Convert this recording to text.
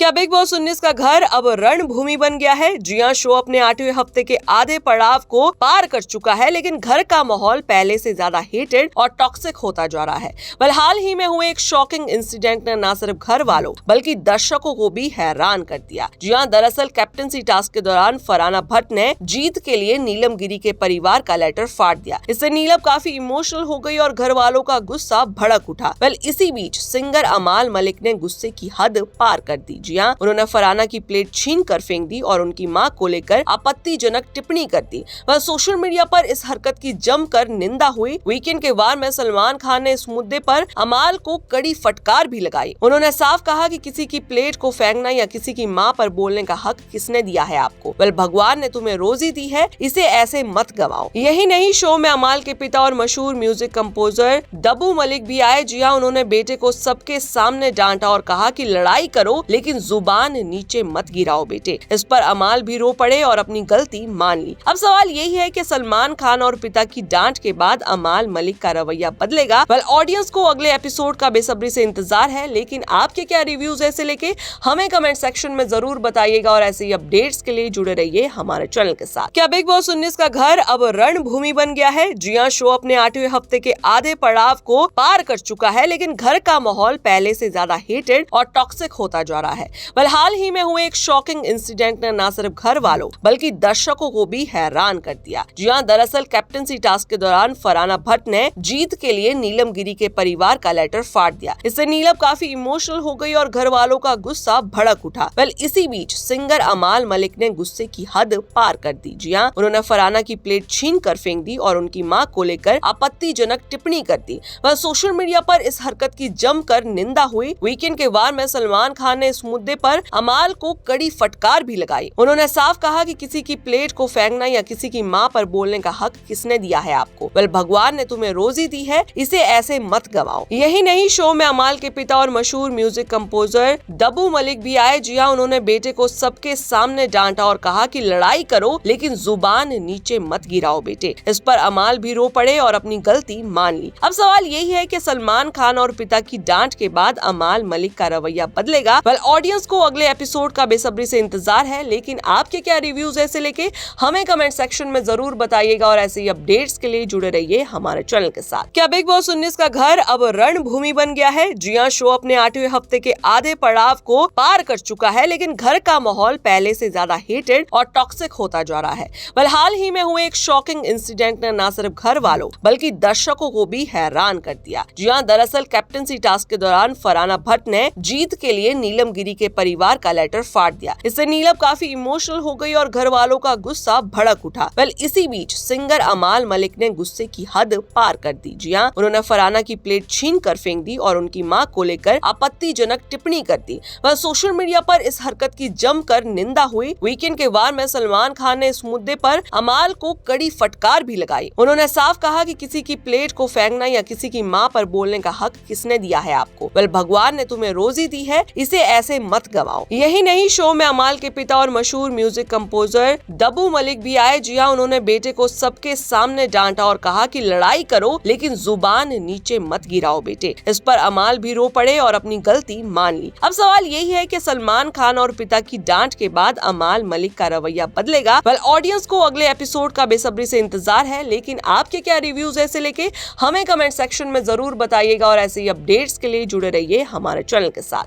क्या big boss 19 का घर अब रणभूमि बन गया है? जी हां, शो अपने 8वें हफ्ते के आधे पड़ाव को पार कर चुका है, लेकिन घर का माहौल पहले से ज्यादा हीटेड और टॉक्सिक होता जा रहा है। हाल ही में हुए एक शॉकिंग इंसिडेंट ने न सिर्फ घर वालों बल्कि दर्शकों को भी हैरान कर दिया। जी हां, दरअसल कैप्टनसी टास्क के दौरान फरहाना भट्ट ने जीत के लिए नीलम गिरी के परिवार का लेटर फाड़ दिया। इससे नीलम काफी इमोशनल हो गई और घर वालों का गुस्सा भड़क उठा। इसी बीच सिंगर अमाल मलिक ने गुस्से की हद पार कर दी। जी हां, उन्होंने फरहाना की प्लेट छीन कर फेंक दी और उनकी मां को लेकर आपत्तिजनक टिप्पणी कर दी। सोशल मीडिया पर इस हरकत की जमकर निंदा हुई। वीकेंड के वार में सलमान खान ने इस मुद्दे पर अमाल को कड़ी फटकार भी लगाई। उन्होंने साफ कहा कि किसी की प्लेट को फेंकना या किसी की मां पर बोलने का हक किसने दिया है आपको? भगवान ने तुम्हें रोजी दी है, इसे ऐसे मत गवाओ। यही नहीं, शो में अमाल के पिता और मशहूर म्यूजिक कंपोजर दबू मलिक भी आए। जी हां, उन्होंने बेटे को सबके सामने डांटा और कहा कि लड़ाई करो लेकिन जुबान नीचे मत गिराओ बेटे। इस पर अमाल भी रो पड़े और अपनी गलती मान ली। अब सवाल यही है कि सलमान खान और पिता की डांट के बाद अमाल मलिक का रवैया बदलेगा? ऑडियंस को अगले एपिसोड का बेसब्री से इंतजार है, लेकिन आपके क्या रिव्यूज ऐसे लेके हमें कमेंट सेक्शन में जरूर बताइएगा और ऐसे ही अपडेट्स के लिए जुड़े रहिए हमारे चैनल के साथ। क्या बिग बॉस 19 का घर अब रणभूमि बन गया है? जी हां, शो अपने 8वें हफ्ते के आधे पड़ाव को पार कर चुका है, लेकिन घर का माहौल पहले से ज्यादा हीटेड और टॉक्सिक होता जा रहा है। हाल ही में हुए एक शॉकिंग इंसिडेंट ने न सिर्फ घर वालों बल्कि दर्शकों को भी हैरान कर दिया। जी हां, दरअसल कैप्टनसी टास्क के दौरान फरहाना भट्ट ने जीत के लिए नीलम गिरी के परिवार का लेटर फाड़ दिया। इससे नीलम काफी इमोशनल हो गई और घर वालों का गुस्सा भड़क उठा। इसी बीच सिंगर अमाल मलिक ने गुस्से की हद पार कर दी। जी हां, उन्होंने फरहाना की प्लेट छीन कर फेंक दी और उनकी मां को लेकर आपत्तिजनक टिप्पणी कर दी। सोशल मीडिया पर इस हरकत की जमकर निंदा हुई। वीकेंड के वार में सलमान खान ने इस मुद्दे पर अमाल को कड़ी फटकार भी लगाई। उन्होंने साफ कहा कि किसी की प्लेट को फेंकना या किसी की मां पर बोलने का हक किसने दिया है आपको? भगवान ने तुम्हें रोजी दी है, इसे ऐसे मत गवाओ। यही नहीं, शो में अमाल के पिता और मशहूर म्यूजिक कंपोजर दबू मलिक भी आए। जी हां, उन्होंने बेटे को सबके सामने डांटा और कहा कि लड़ाई करो लेकिन जुबान नीचे मत गिराओ बेटे। इस पर अमाल भी रो पड़े और अपनी गलती मान ली। अब सवाल यही है कि सलमान खान और पिता की डांट के बाद अमाल मलिक का रवैया बदलेगा? ऑडियंस को अगले एपिसोड का बेसब्री से इंतजार है, लेकिन आपके क्या रिव्यूज ऐसे लेके हमें कमेंट सेक्शन में जरूर बताइएगा और ऐसे ही अपडेट्स के लिए जुड़े रहिए हमारे चैनल के साथ। क्या बिग बॉस 19 का घर अब रणभूमि बन गया है? जी हां, शो अपने 8वें हफ्ते के आधे पड़ाव को पार कर चुका है, लेकिन घर का माहौल पहले से ज्यादा हीटेड और टॉक्सिक होता जा रहा है। हाल ही में हुए एक शॉकिंग इंसिडेंट ने न सिर्फ घर वालों बल्कि दर्शकों को भी हैरान कर दिया। जी हां, दरअसल कैप्टनसी टास्क के दौरान फरहाना भट्ट ने जीत के लिए नीलम गिरी के परिवार का लेटर फाड़ दिया। इससे नीलम काफी इमोशनल हो गई और घर वालों का गुस्सा भड़क उठा। इसी बीच सिंगर अमाल मलिक ने गुस्से की हद पार कर दी। जी हां, उन्होंने फरहाना की प्लेट छीन कर फेंक दी और उनकी मां को लेकर आपत्तिजनक टिप्पणी कर दी। सोशल मीडिया पर इस हरकत की जमकर निंदा हुई। वीकेंड के वार में सलमान खान ने इस मुद्दे पर अमाल को कड़ी फटकार भी लगाई। उन्होंने साफ कहा कि किसी की प्लेट को फेंकना या किसी की मां पर बोलने का हक किसने दिया है आपको? भगवान ने तुम्हें रोजी दी है, इसे ऐसे मत गवाओ। यही नहीं, शो में अमाल के पिता और मशहूर म्यूजिक कंपोजर दबू मलिक भी आए। जी हां, उन्होंने बेटे को सबके सामने डांटा और कहा कि लड़ाई करो लेकिन जुबान नीचे मत गिराओ बेटे। इस पर अमाल भी रो पड़े और अपनी गलती मान ली। अब सवाल यही है कि सलमान खान और पिता की डांट के बाद अमाल मलिक का रवैया बदलेगा? ऑडियंस को अगले एपिसोड का बेसब्री से इंतजार है, लेकिन आपके क्या रिव्यूज ऐसे लेके हमें कमेंट सेक्शन में जरूर बताइएगा और ऐसे ही अपडेट्स के लिए जुड़े रहिए हमारे चैनल के साथ।